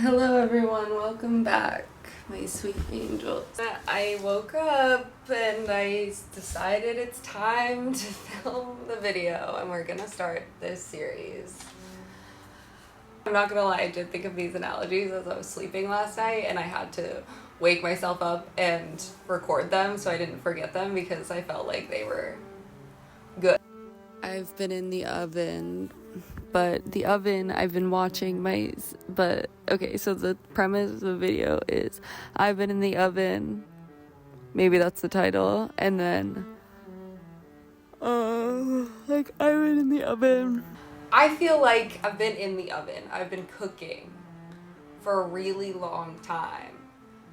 Hello everyone, welcome back, my sweet angels. I woke up and I decided it's time to film the video and we're gonna start this series. I'm not gonna lie, I did think of these analogies as I was sleeping last night and I had to wake myself up and record them so I didn't forget them because I felt like they were good. I've been in the oven, but the oven I've been watching okay, so the premise of the video is I've been in the oven, maybe that's the title, and then I've been in the oven. I feel like I've been in the oven, I've been cooking for a really long time.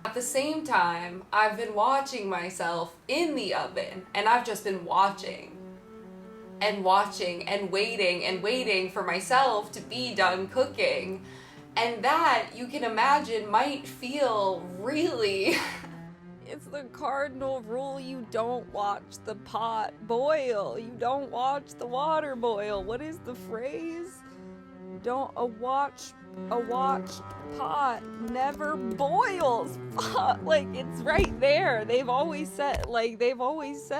At the same time, I've been watching myself in the oven, and I've just been watching and waiting for myself to be done cooking. And that, you can imagine, might feel really... It's the cardinal rule, you don't watch the pot boil. You don't watch the water boil. What is the phrase? A watched pot never boils. Like, it's right there. They've always said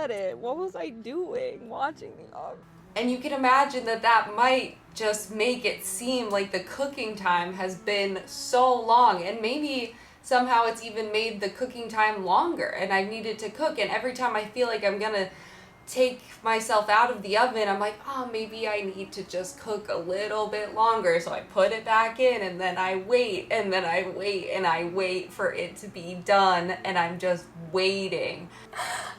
it. What was I doing watching the oven? And you can imagine that might just make it seem like the cooking time has been so long, and maybe somehow it's even made the cooking time longer and I needed to cook, and every time I feel like I'm gonna take myself out of the oven, I'm like, oh, maybe I need to just cook a little bit longer. So I put it back in and then I wait and then I wait and I wait for it to be done, and I'm just waiting.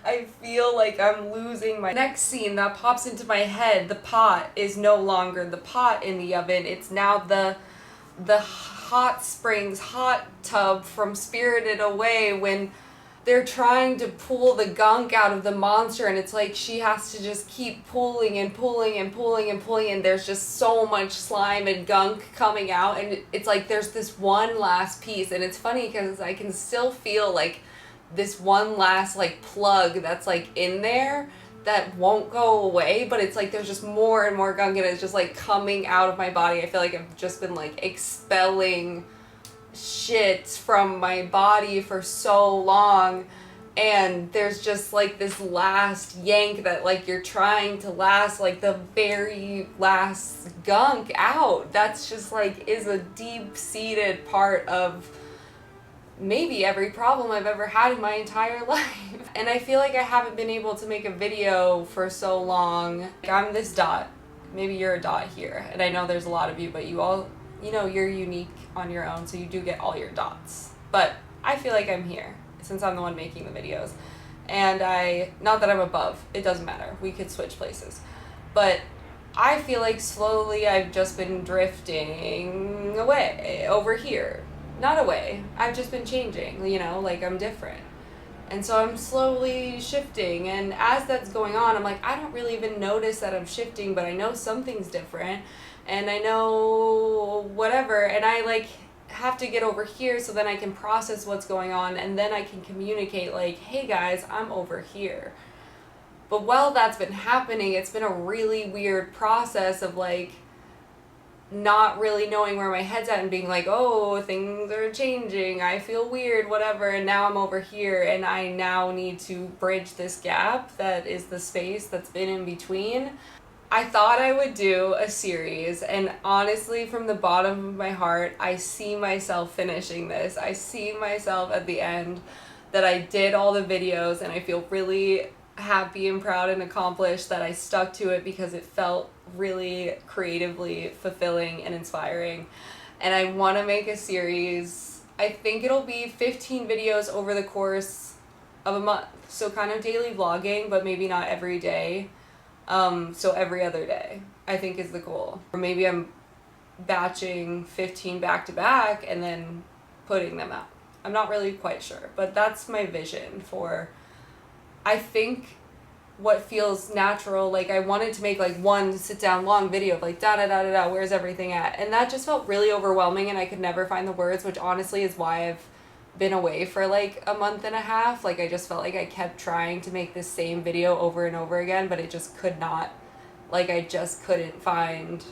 I feel like I'm losing my... Next scene that pops into my head, the pot is no longer the pot in the oven. It's now the hot springs hot tub from Spirited Away when they're trying to pull the gunk out of the monster, and it's like she has to just keep pulling and pulling and pulling and pulling, and there's just so much slime and gunk coming out, and it's like there's this one last piece. And it's funny because I can still feel like this one last like plug that's like in there that won't go away, but it's like there's just more and more gunk, and it's just like coming out of my body. I feel like I've just been like expelling shit from my body for so long, and there's just like this last yank that like you're trying to last like the very last gunk out. That's just like is a deep-seated part of maybe every problem I've ever had in my entire life. And I feel like I haven't been able to make a video for so long. Like, I'm this dot, maybe you're a dot here, and I know there's a lot of you, but you all, you know, you're unique on your own, so you do get all your dots. But I feel like I'm here since I'm the one making the videos, and not that I'm above, it doesn't matter, we could switch places, but I feel like slowly I've just been drifting away over here. Not away, I've just been changing, you know, like I'm different. And so I'm slowly shifting, and as that's going on, I'm like, I don't really even notice that I'm shifting, but I know something's different, and I know whatever, and I like have to get over here so then I can process what's going on, and then I can communicate like, hey guys, I'm over here. But while that's been happening, it's been a really weird process of like not really knowing where my head's at and being like, oh, things are changing, I feel weird, whatever, and now I'm over here, and I now need to bridge this gap that is the space that's been in between. I thought I would do a series, and honestly, from the bottom of my heart, I see myself finishing this. I see myself at the end that I did all the videos, and I feel really happy and proud and accomplished that I stuck to it because it felt really creatively fulfilling and inspiring. And I want to make a series. I think it'll be 15 videos over the course of a month, so kind of daily vlogging, but maybe not every day. So every other day, I think, is the goal. Or maybe I'm batching 15 back to back and then putting them out. I'm not really quite sure, but that's my vision for, I think, what feels natural. Like, I wanted to make like one sit down long video of like da-da-da-da-da, where's everything at? And that just felt really overwhelming, and I could never find the words, which honestly is why I've been away for like a month and a half. Like, I just felt like I kept trying to make this same video over and over again, but it just could not, like, I just couldn't find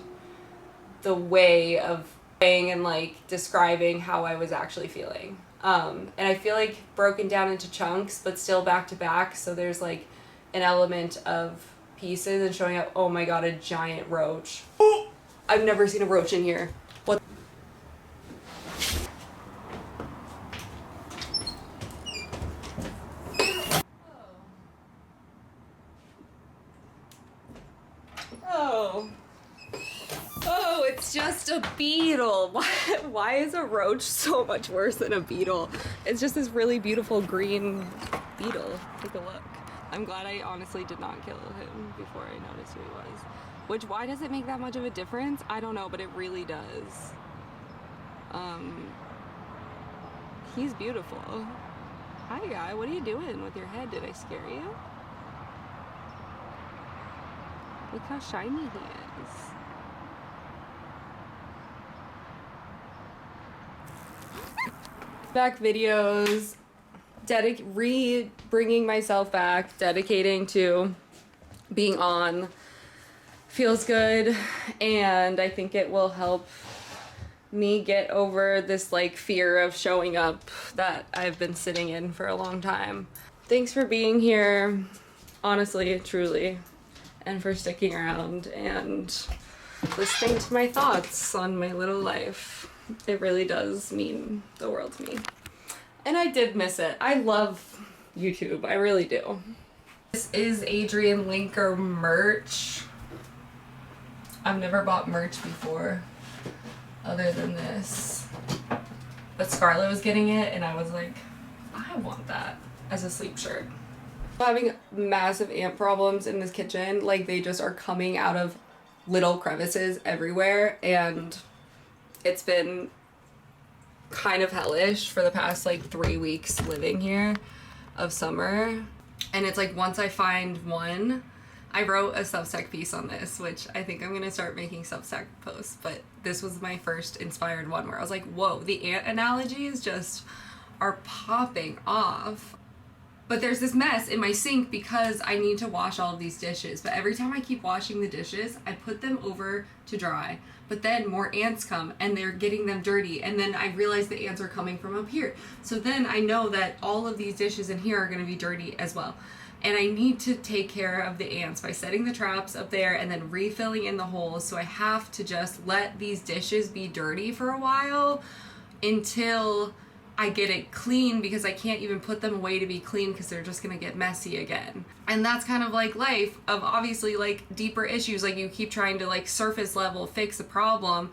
the way of and like describing how I was actually feeling. And I feel like broken down into chunks, but still back to back. So there's like an element of pieces and showing up. Oh my god, a giant roach. I've never seen a roach in here. What? Oh. Oh, it's just a beetle. Why is a roach so much worse than a beetle? It's just this really beautiful green beetle. Take a look. I'm glad I honestly did not kill him before I noticed who he was. Which, why does it make that much of a difference? I don't know, but it really does. He's beautiful. Hi, guy. What are you doing with your head? Did I scare you? Look how shiny he is. Back videos, bringing myself back, dedicating to being on feels good, and I think it will help me get over this like fear of showing up that I've been sitting in for a long time. Thanks for being here, honestly, truly, and for sticking around and listening to my thoughts on my little life. It really does mean the world to me. And I did miss it. I love YouTube. I really do. This is Adrian Linker merch. I've never bought merch before other than this. But Scarlett was getting it and I was like, I want that as a sleep shirt. I'm having massive ant problems in this kitchen. Like, they just are coming out of little crevices everywhere, and it's been kind of hellish for the past like 3 weeks living here of summer. And it's like, once I find one, I wrote a Substack piece on this, which I think I'm gonna start making Substack posts, but this was my first inspired one where I was like, whoa, the ant analogies just are popping off. But there's this mess in my sink because I need to wash all of these dishes. But every time I keep washing the dishes, I put them over to dry. But then more ants come and they're getting them dirty. And then I realize the ants are coming from up here. So then I know that all of these dishes in here are going to be dirty as well. And I need to take care of the ants by setting the traps up there and then refilling in the holes. So I have to just let these dishes be dirty for a while until I get it clean, because I can't even put them away to be clean because they're just gonna get messy again. And that's kind of like life of obviously like deeper issues. Like, you keep trying to like surface level fix a problem,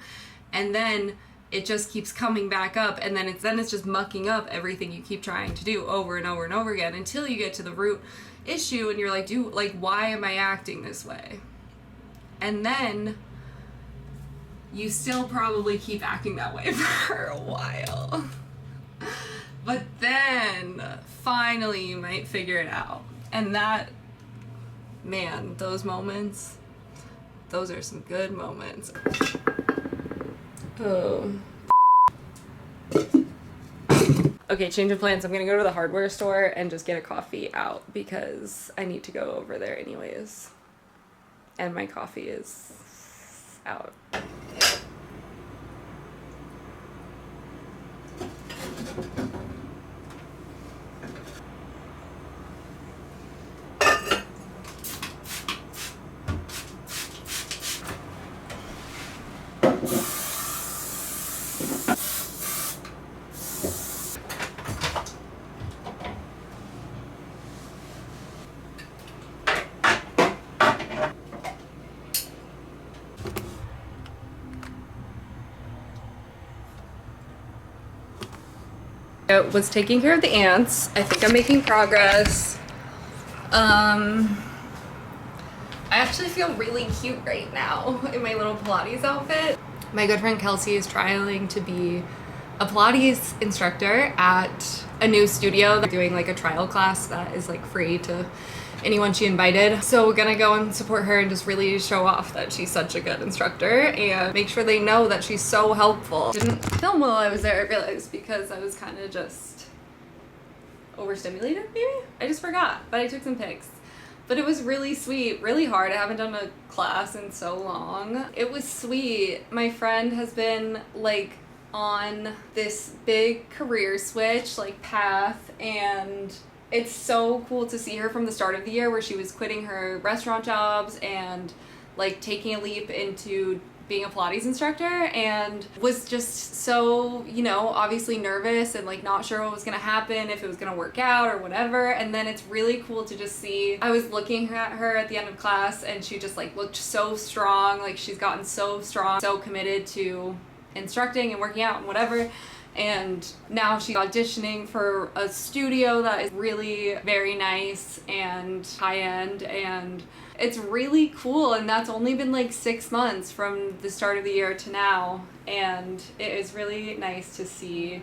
and then it just keeps coming back up, and then it's just mucking up everything you keep trying to do over and over and over again until you get to the root issue and you're like, dude, like, why am I acting this way? And then you still probably keep acting that way for a while. But then finally you might figure it out. And that, man, those moments, those are some good moments. Oh. Okay, change of plans. I'm gonna go to the hardware store and just get a coffee out because I need to go over there anyways. And my coffee is out. I was taking care of the ants. I think I'm making progress. I actually feel really cute right now in my little Pilates outfit. My good friend Kelsey is trialing to be a Pilates instructor at a new studio. They're doing like a trial class that is like free to anyone she invited. So we're gonna go and support her and just really show off that she's such a good instructor and make sure they know that she's so helpful. Didn't film while I was there, I realized, because I was kind of just overstimulated maybe? I just forgot, but I took some pics. But But it was really sweet, really hard. I haven't done a class in so long. It was sweet. My friend has been like on this big career switch, like path, and it's so cool to see her from the start of the year where she was quitting her restaurant jobs and like taking a leap into being a Pilates instructor, and was just so, you know, obviously nervous and like not sure what was gonna happen, if it was gonna work out or whatever. And then it's really cool to just see, I was looking at her at the end of class and she just like looked so strong, like she's gotten so strong, so committed to instructing and working out and whatever. And now she's auditioning for a studio that is really very nice and high-end, and it's really cool. And that's only been like 6 months from the start of the year to now, and it is really nice to see.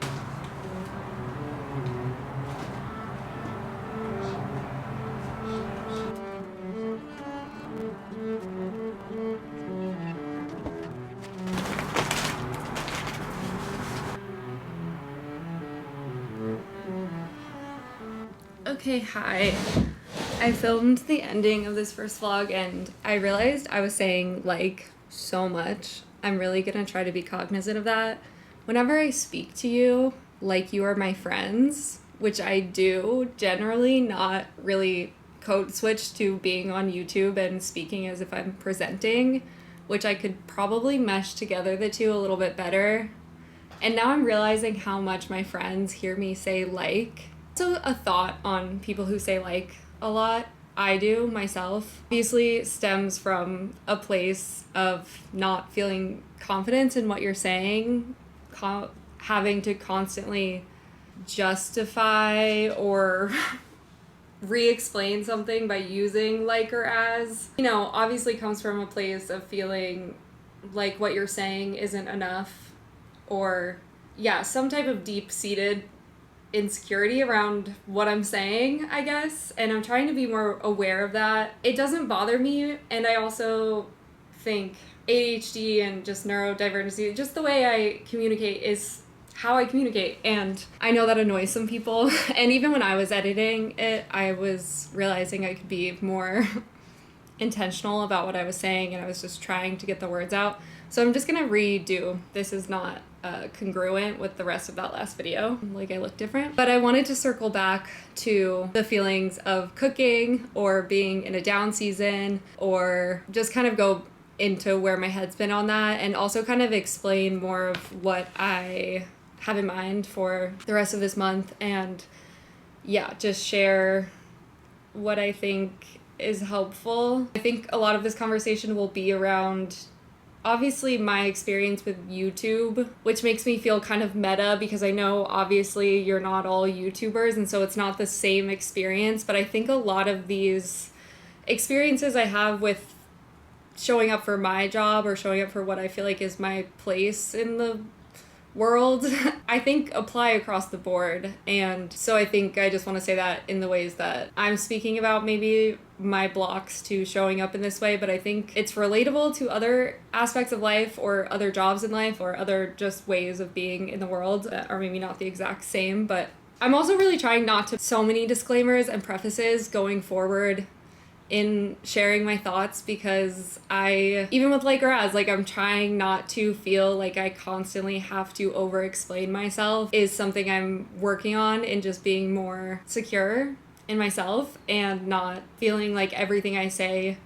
Okay, hi. I filmed the ending of this first vlog and I realized I was saying like so much. I'm really gonna try to be cognizant of that. Whenever I speak to you like you are my friends, which I do, generally not really code switch to being on YouTube and speaking as if I'm presenting, which I could probably mesh together the two a little bit better. And now I'm realizing how much my friends hear me say like. So a thought on people who say like a lot, I do myself, obviously stems from a place of not feeling confidence in what you're saying, having to constantly justify or re-explain something by using like or as. You know, obviously comes from a place of feeling like what you're saying isn't enough, or yeah, some type of deep-seated insecurity around what I'm saying, I guess, and I'm trying to be more aware of that. It doesn't bother me, and I also think ADHD and just neurodivergency, just the way I communicate is how I communicate, and I know that annoys some people. And even when I was editing it, I was realizing I could be more intentional about what I was saying, and I was just trying to get the words out. So I'm just gonna redo. This is not congruent with the rest of that last video. Like, I look different. But I wanted to circle back to the feelings of cooking or being in a down season, or just kind of go into where my head's been on that, and also kind of explain more of what I have in mind for the rest of this month, and yeah, just share what I think is helpful. I think a lot of this conversation will be around obviously my experience with YouTube, which makes me feel kind of meta because I know obviously you're not all YouTubers, and so it's not the same experience, but I think a lot of these experiences I have with showing up for my job or showing up for what I feel like is my place in the world, I think apply across the board. And so I think I just want to say that in the ways that I'm speaking about maybe my blocks to showing up in this way, but I think it's relatable to other aspects of life or other jobs in life or other just ways of being in the world that are maybe not the exact same. But I'm also really trying not to so many disclaimers and prefaces going forward in sharing my thoughts, because even with like or as, like, I'm trying not to feel like I constantly have to over explain myself is something I'm working on, in just being more secure in myself and not feeling like everything I say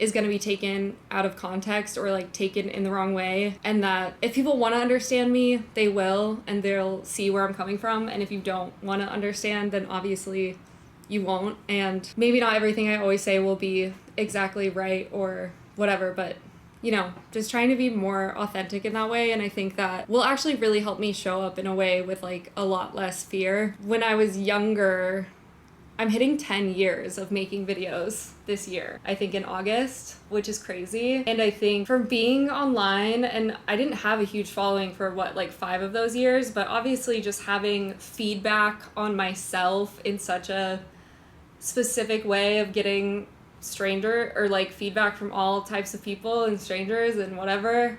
is going to be taken out of context or like taken in the wrong way, and that if people want to understand me, they will, and they'll see where I'm coming from, and if you don't want to understand, then obviously you won't. And maybe not everything I always say will be exactly right or whatever, but you know, just trying to be more authentic in that way. And I think that will actually really help me show up in a way with like a lot less fear. When I was younger, I'm hitting 10 years of making videos this year, I think in August, which is crazy. And I think from being online, and I didn't have a huge following for like 5 of those years, but obviously just having feedback on myself in such a specific way of getting stranger or like feedback from all types of people and strangers and whatever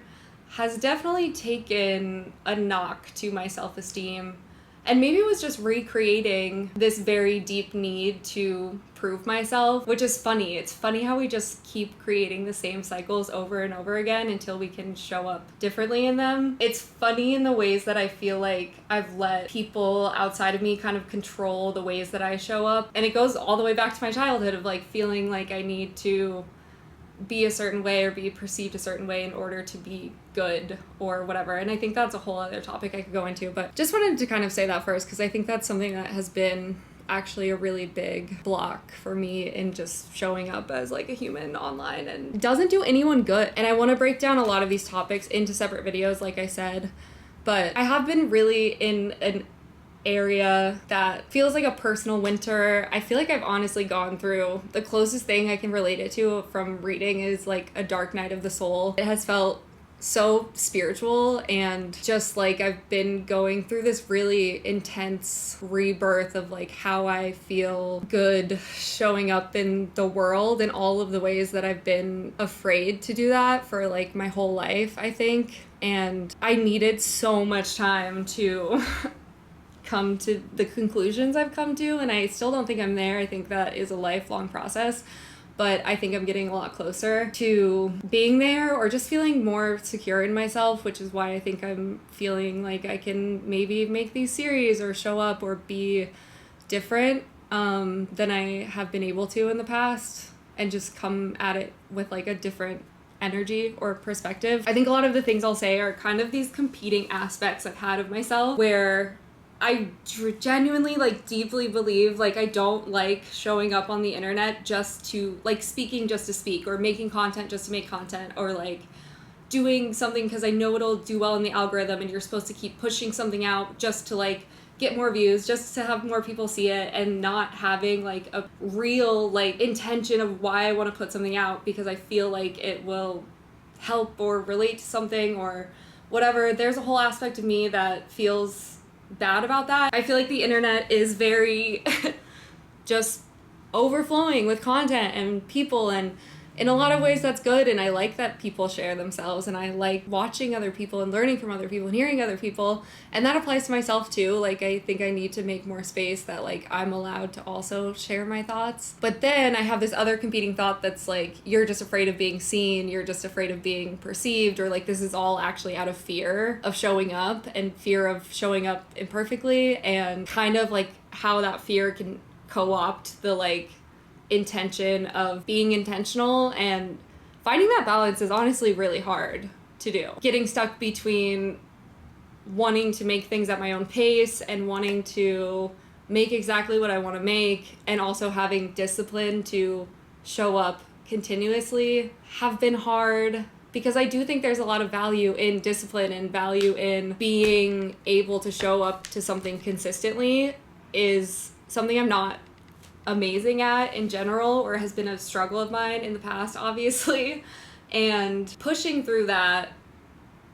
has definitely taken a knock to my self-esteem And maybe it was just recreating this very deep need to prove myself, which is funny. It's funny how we just keep creating the same cycles over and over again until we can show up differently in them. It's funny in the ways that I feel like I've let people outside of me kind of control the ways that I show up. And it goes all the way back to my childhood of like feeling like I need to be a certain way or be perceived a certain way in order to be good or whatever. And I think that's a whole other topic I could go into, but just wanted to kind of say that first because I think that's something that has been actually a really big block for me in just showing up as like a human online, and doesn't do anyone good. And I want to break down a lot of these topics into separate videos, like I said, but I have been really in an area that feels like a personal winter. I feel like I've honestly gone through, the closest thing I can relate it to from reading is like a dark night of the soul. It has felt so spiritual, and just like I've been going through this really intense rebirth of like how I feel good showing up in the world in all of the ways that I've been afraid to do that for like my whole life, I think. And I needed so much time to come to the conclusions I've come to, and I still don't think I'm there. I think that is a lifelong process, but I think I'm getting a lot closer to being there or just feeling more secure in myself, which is why I think I'm feeling like I can maybe make these series or show up or be different than I have been able to in the past, and just come at it with like a different energy or perspective. I think a lot of the things I'll say are kind of these competing aspects I've had of myself, where I genuinely like deeply believe like I don't like showing up on the internet just to like speaking just to speak, or making content just to make content, or like doing something because I know it'll do well in the algorithm and you're supposed to keep pushing something out just to like get more views, just to have more people see it, and not having like a real like intention of why I want to put something out because I feel like it will help or relate to something or whatever. There's a whole aspect of me that feels bad about that. I feel like the internet is very just overflowing with content and people, and in a lot of ways that's good, and I like that people share themselves, and I like watching other people and learning from other people and hearing other people, and that applies to myself too. Like I think I need to make more space that like I'm allowed to also share my thoughts. But then I have this other competing thought that's like, you're just afraid of being seen, you're just afraid of being perceived, or like this is all actually out of fear of showing up and fear of showing up imperfectly, and kind of like how that fear can co-opt the like intention of being intentional. And finding that balance is honestly really hard to do. Getting stuck between wanting to make things at my own pace and wanting to make exactly what I want to make, and also having discipline to show up continuously, have been hard, because I do think there's a lot of value in discipline and value in being able to show up to something consistently. Is something I'm not amazing at in general, or has been a struggle of mine in the past, obviously. And pushing through that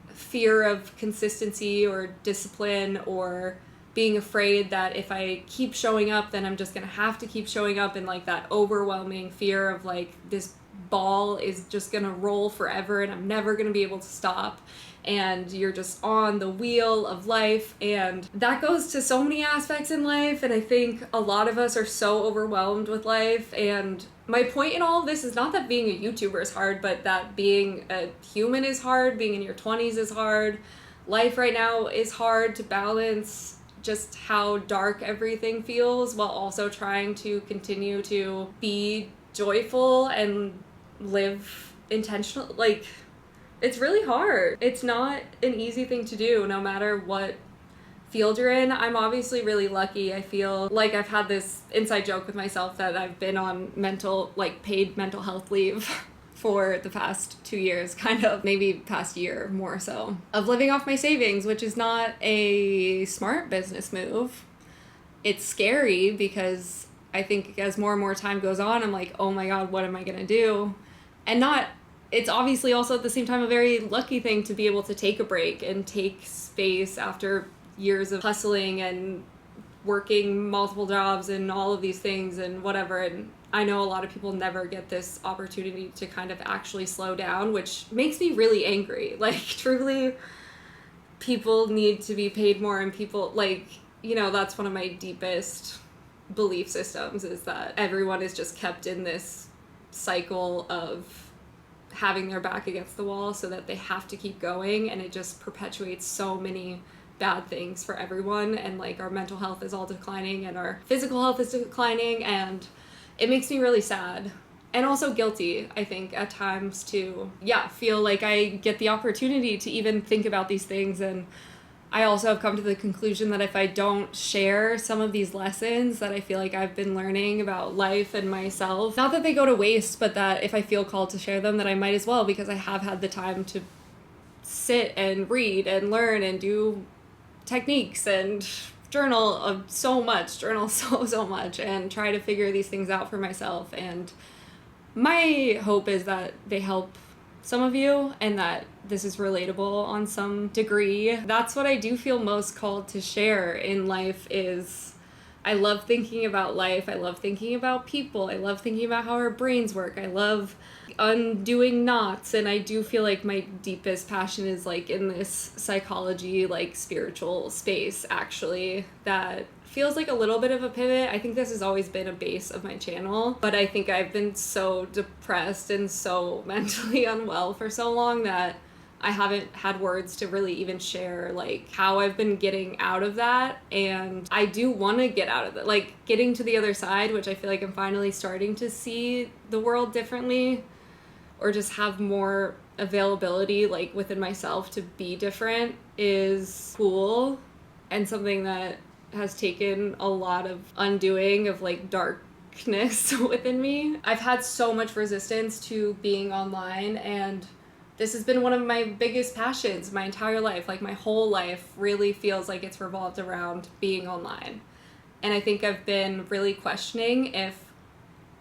fear of consistency or discipline, or being afraid that if I keep showing up, then I'm just gonna have to keep showing up, and like that overwhelming fear of like this ball is just gonna roll forever and I'm never gonna be able to stop, and you're just on the wheel of life. And that goes to so many aspects in life, and I think a lot of us are so overwhelmed with life. And my point in all of this is not that being a YouTuber is hard, but that being a human is hard, being in your 20s is hard. Life right now is hard to balance just how dark everything feels while also trying to continue to be joyful and live intentional. Like, it's really hard. It's not an easy thing to do, no matter what field you're in. I'm obviously really lucky. I feel like I've had this inside joke with myself that I've been on paid mental health leave for the past 2 years, kind of, maybe past year more so, of living off my savings, which is not a smart business move. It's scary because I think as more and more time goes on, I'm like, oh my God, what am I gonna do? And it's obviously also at the same time a very lucky thing to be able to take a break and take space after years of hustling and working multiple jobs and all of these things and whatever. And I know a lot of people never get this opportunity to kind of actually slow down, which makes me really angry. Like, truly, people need to be paid more, and people, like, you know, that's one of my deepest belief systems, is that everyone is just kept in this cycle of having their back against the wall so that they have to keep going, and it just perpetuates so many bad things for everyone. And like our mental health is all declining and our physical health is declining, and it makes me really sad and also guilty, I think, at times to feel like I get the opportunity to even think about these things. And I also have come to the conclusion that if I don't share some of these lessons that I feel like I've been learning about life and myself, not that they go to waste, but that if I feel called to share them, that I might as well, because I have had the time to sit and read and learn and do techniques and journal so much, and try to figure these things out for myself. And my hope is that they help some of you and that this is relatable on some degree. That's what I do feel most called to share in life. Is I love thinking about life. I love thinking about people. I love thinking about how our brains work. I love undoing knots. And I do feel like my deepest passion is like in this psychology, like spiritual space, actually, that feels like a little bit of a pivot. I think this has always been a base of my channel, but I think I've been so depressed and so mentally unwell for so long that I haven't had words to really even share like how I've been getting out of that. And I do want to get out of it, like getting to the other side, which I feel like I'm finally starting to see the world differently, or just have more availability like within myself to be different, is cool, and something that has taken a lot of undoing of like darkness within me. I've had so much resistance to being online, and this has been one of my biggest passions my entire life. Like my whole life really feels like it's revolved around being online. And I think I've been really questioning if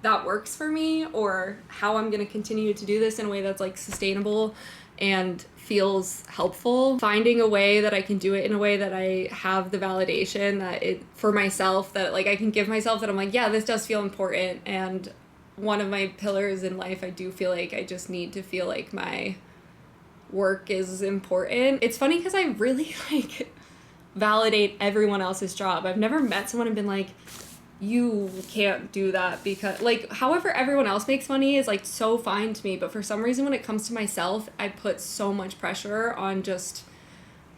that works for me, or how I'm going to continue to do this in a way that's like sustainable and feels helpful. Finding a way that I can do it in a way that I have the validation that it for myself, that like I can give myself that I'm like, yeah, this does feel important. And one of my pillars in life, I do feel like I just need to feel like my work is important. It's funny because I really like validate everyone else's job. I've never met someone and been like, you can't do that, because like however everyone else makes money is like so fine to me, but for some reason when it comes to myself, I put so much pressure on just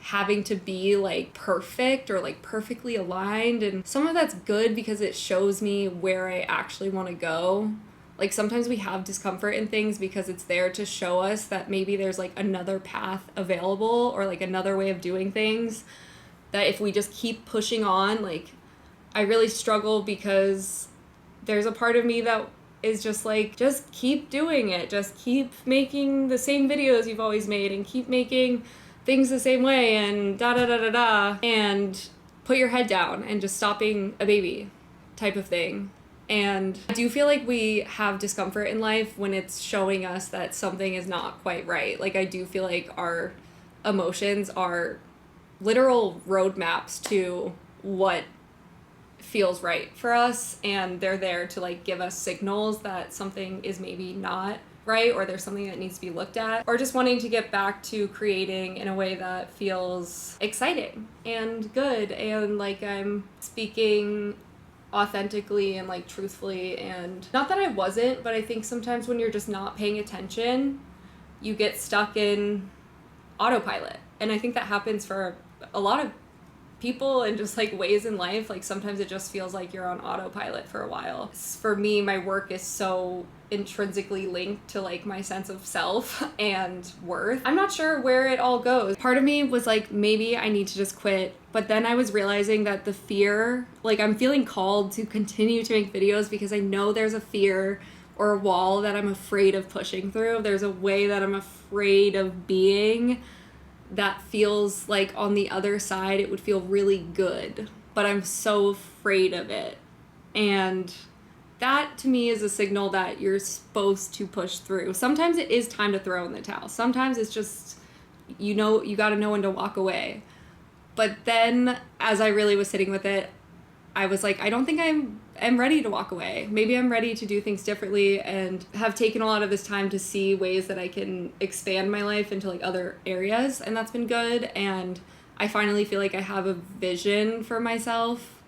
having to be like perfect or like perfectly aligned. And some of that's good because it shows me where I actually want to go. Like sometimes we have discomfort in things because it's there to show us that maybe there's like another path available, or like another way of doing things, that if we just keep pushing on, like I really struggle because there's a part of me that is just like, just keep doing it. Just keep making the same videos you've always made and keep making things the same way and da-da-da-da-da, and put your head down and just stop being a baby type of thing. And I do feel like we have discomfort in life when it's showing us that something is not quite right. Like I do feel like our emotions are literal roadmaps to what feels right for us, and they're there to like give us signals that something is maybe not right, or there's something that needs to be looked at, or just wanting to get back to creating in a way that feels exciting and good, and like I'm speaking authentically and like truthfully. And not that I wasn't, but I think sometimes when you're just not paying attention, you get stuck in autopilot. And I think that happens for a lot of people and just like ways in life. Like sometimes it just feels like you're on autopilot for a while. For me, my work is so intrinsically linked to like my sense of self and worth. I'm not sure where it all goes. Part of me was like, maybe I need to just quit. But then I was realizing that the fear, like I'm feeling called to continue to make videos because I know there's a fear or a wall that I'm afraid of pushing through. There's a way that I'm afraid of being that feels like on the other side it would feel really good, but I'm so afraid of it. And that to me is a signal that you're supposed to push through. Sometimes it is time to throw in the towel. Sometimes it's just, you know, you got to know when to walk away. But then as I really was sitting with it, I was like, I don't think I'm ready to walk away. Maybe I'm ready to do things differently, and have taken a lot of this time to see ways that I can expand my life into like other areas. And that's been good. And I finally feel like I have a vision for myself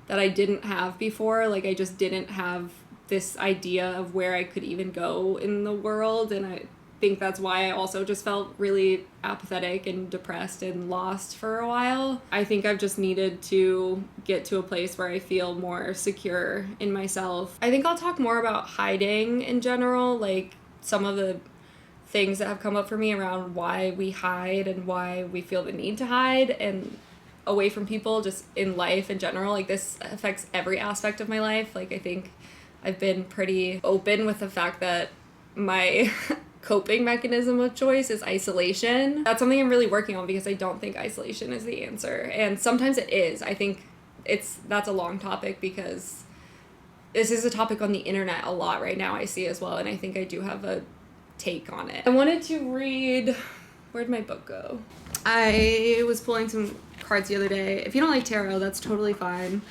that I didn't have before. Like, I just didn't have this idea of where I could even go in the world, and I think that's why I also just felt really apathetic and depressed and lost for a while. I think I've just needed to get to a place where I feel more secure in myself. I think I'll talk more about hiding in general, like some of the things that have come up for me around why we hide and why we feel the need to hide and away from people, just in life in general. Like, this affects every aspect of my life. Like, I think I've been pretty open with the fact that my coping mechanism of choice is isolation. That's something I'm really working on, because I don't think isolation is the answer. And sometimes it is. I think that's a long topic, because this is a topic on the internet a lot right now, I see as well, and I think I do have a take on it. I wanted to read, where'd my book go? I was pulling some cards the other day. If you don't like tarot, that's totally fine.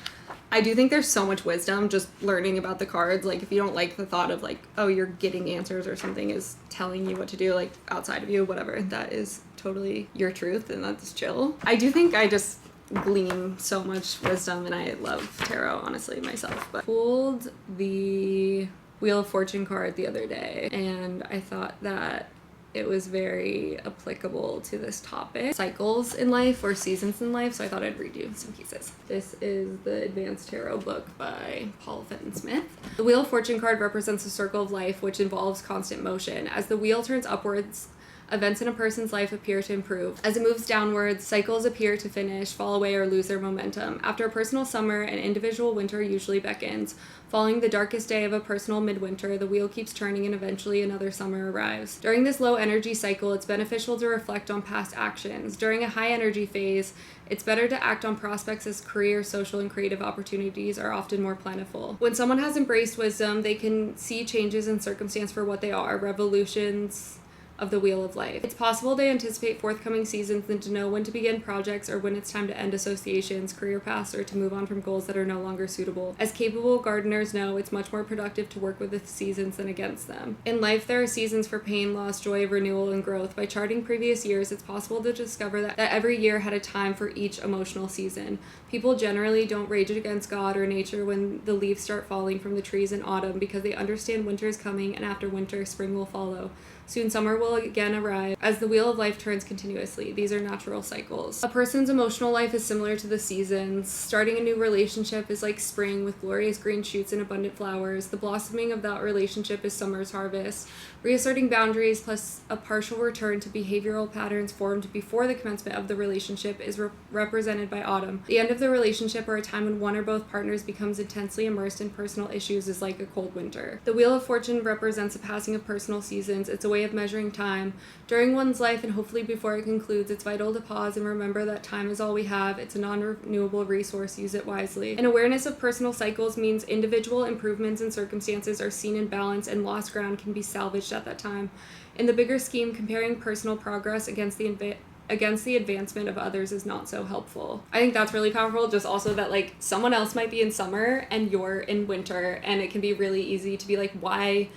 I do think there's so much wisdom just learning about the cards. Like, if you don't like the thought of like, oh, you're getting answers or something is telling you what to do, like outside of you, whatever, that is totally your truth, and that's chill. I do think I just glean so much wisdom, and I love tarot, honestly, myself. But pulled the Wheel of Fortune card the other day, and I thought that it was very applicable to this topic. Cycles in life, or seasons in life, so I thought I'd read you some pieces. This is the Advanced Tarot book by Paul Fenton Smith. The Wheel of Fortune card represents a circle of life which involves constant motion. As the wheel turns upwards, events in a person's life appear to improve. As it moves downwards, cycles appear to finish, fall away, or lose their momentum. After a personal summer, an individual winter usually beckons. Following the darkest day of a personal midwinter, the wheel keeps turning and eventually another summer arrives. During this low energy cycle, it's beneficial to reflect on past actions. During a high energy phase, it's better to act on prospects, as career, social, and creative opportunities are often more plentiful. When someone has embraced wisdom, they can see changes in circumstance for what they are, revolutions of the wheel of life. It's possible to anticipate forthcoming seasons and to know when to begin projects or when it's time to end associations, career paths, or to move on from goals that are no longer suitable. As capable gardeners know, it's much more productive to work with the seasons than against them. In life, there are seasons for pain, loss, joy, renewal, and growth. By charting previous years, it's possible to discover that every year had a time for each emotional season. People generally don't rage against God or nature when the leaves start falling from the trees in autumn, because they understand winter is coming, and after winter, spring will follow. Soon summer will again arrive as the wheel of life turns continuously. These are natural cycles. A person's emotional life is similar to the seasons. Starting a new relationship is like spring with glorious green shoots and abundant flowers. The blossoming of that relationship is summer's harvest. Reasserting boundaries plus a partial return to behavioral patterns formed before the commencement of the relationship is represented by autumn. The end of the relationship, or a time when one or both partners becomes intensely immersed in personal issues, is like a cold winter. The Wheel of Fortune represents a passing of personal seasons. It's a way of measuring time. During one's life, and hopefully before it concludes, it's vital to pause and remember that time is all we have. It's a non-renewable resource. Use it wisely. An awareness of personal cycles means individual improvements in circumstances are seen in balance, and lost ground can be salvaged at that time. In the bigger scheme, comparing personal progress against the advancement of others is not so helpful. I think that's really powerful. Just also that, like, someone else might be in summer and you're in winter, and it can be really easy to be like, why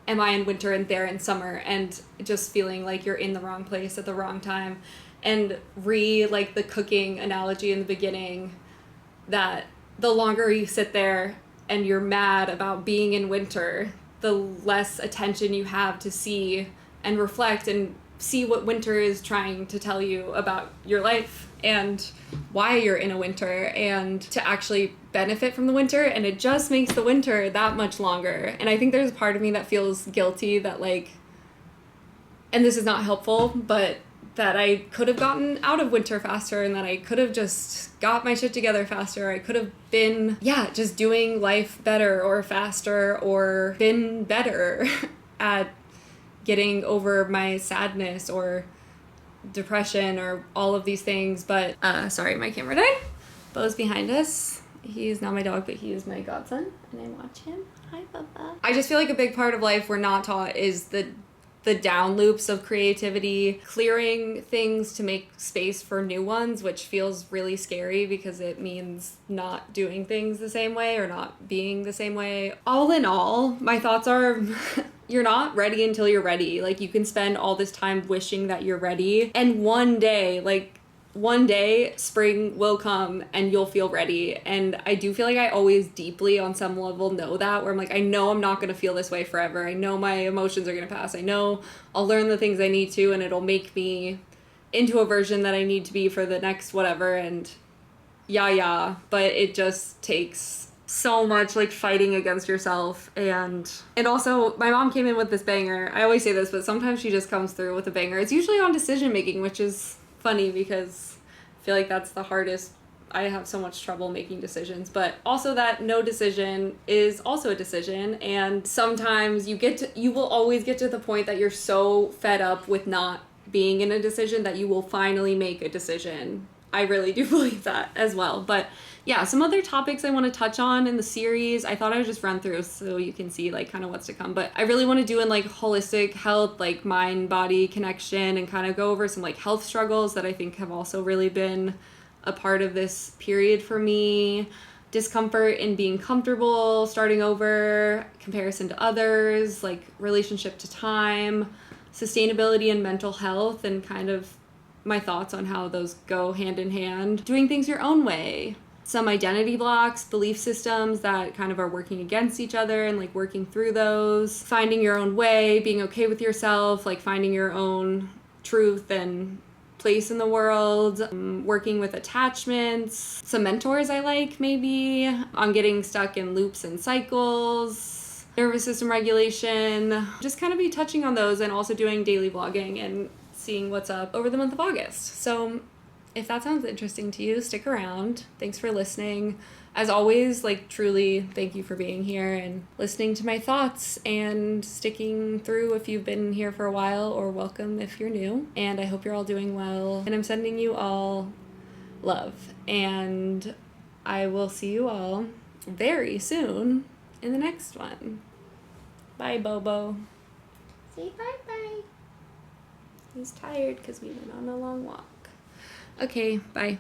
am I in winter and they're in summer, and just feeling like you're in the wrong place at the wrong time. And like the cooking analogy in the beginning, that the longer you sit there and you're mad about being in winter, the less attention you have to see and reflect and see what winter is trying to tell you about your life and why you're in a winter, and to actually benefit from the winter. And it just makes the winter that much longer. And I think there's a part of me that feels guilty that, like, and this is not helpful, but that I could have gotten out of winter faster, and that I could have just got my shit together faster. I could have been, just doing life better or faster, or been better at getting over my sadness or depression or all of these things. But sorry, my camera died. Bo's behind us. He's not my dog, but he is my godson, and I watch him. Hi, Bubba. I just feel like a big part of life we're not taught is the down loops of creativity, clearing things to make space for new ones, which feels really scary because it means not doing things the same way or not being the same way. All in all, my thoughts are you're not ready until you're ready. Like, you can spend all this time wishing that you're ready, and one day, like, one day spring will come and you'll feel ready. And I do feel like I always deeply on some level know that, where I'm like, I know I'm not going to feel this way forever. I know my emotions are going to pass. I know I'll learn the things I need to, and it'll make me into a version that I need to be for the next whatever. And yeah, but it just takes so much like fighting against yourself. And also my mom came in with this banger. I always say this, but sometimes she just comes through with a banger. It's usually on decision making, which is funny because I feel like that's the hardest. I have so much trouble making decisions, but also that no decision is also a decision. And sometimes you will always get to the point that you're so fed up with not being in a decision that you will finally make a decision. I really do believe that as well. But yeah, some other topics I want to touch on in the series, I thought I would just run through so you can see like kind of what's to come. But I really want to do in like holistic health, like mind body connection, and kind of go over some like health struggles that I think have also really been a part of this period for me. Discomfort in being comfortable, starting over, comparison to others, like relationship to time, sustainability and mental health, and kind of my thoughts on how those go hand in hand. Doing things your own way. Some identity blocks, belief systems that kind of are working against each other and like working through those. Finding your own way, being okay with yourself, like finding your own truth and place in the world. Working with attachments. Some mentors I like maybe. On getting stuck in loops and cycles. Nervous system regulation. Just kind of be touching on those, and also doing daily vlogging and seeing what's up over the month of August. So if that sounds interesting to you, stick around. Thanks for listening. As always, like truly thank you for being here and listening to my thoughts and sticking through if you've been here for a while, or welcome if you're new. And I hope you're all doing well. And I'm sending you all love. And I will see you all very soon in the next one. Bye, Bobo. Say bye-bye. He's tired because we went on a long walk. Okay, bye.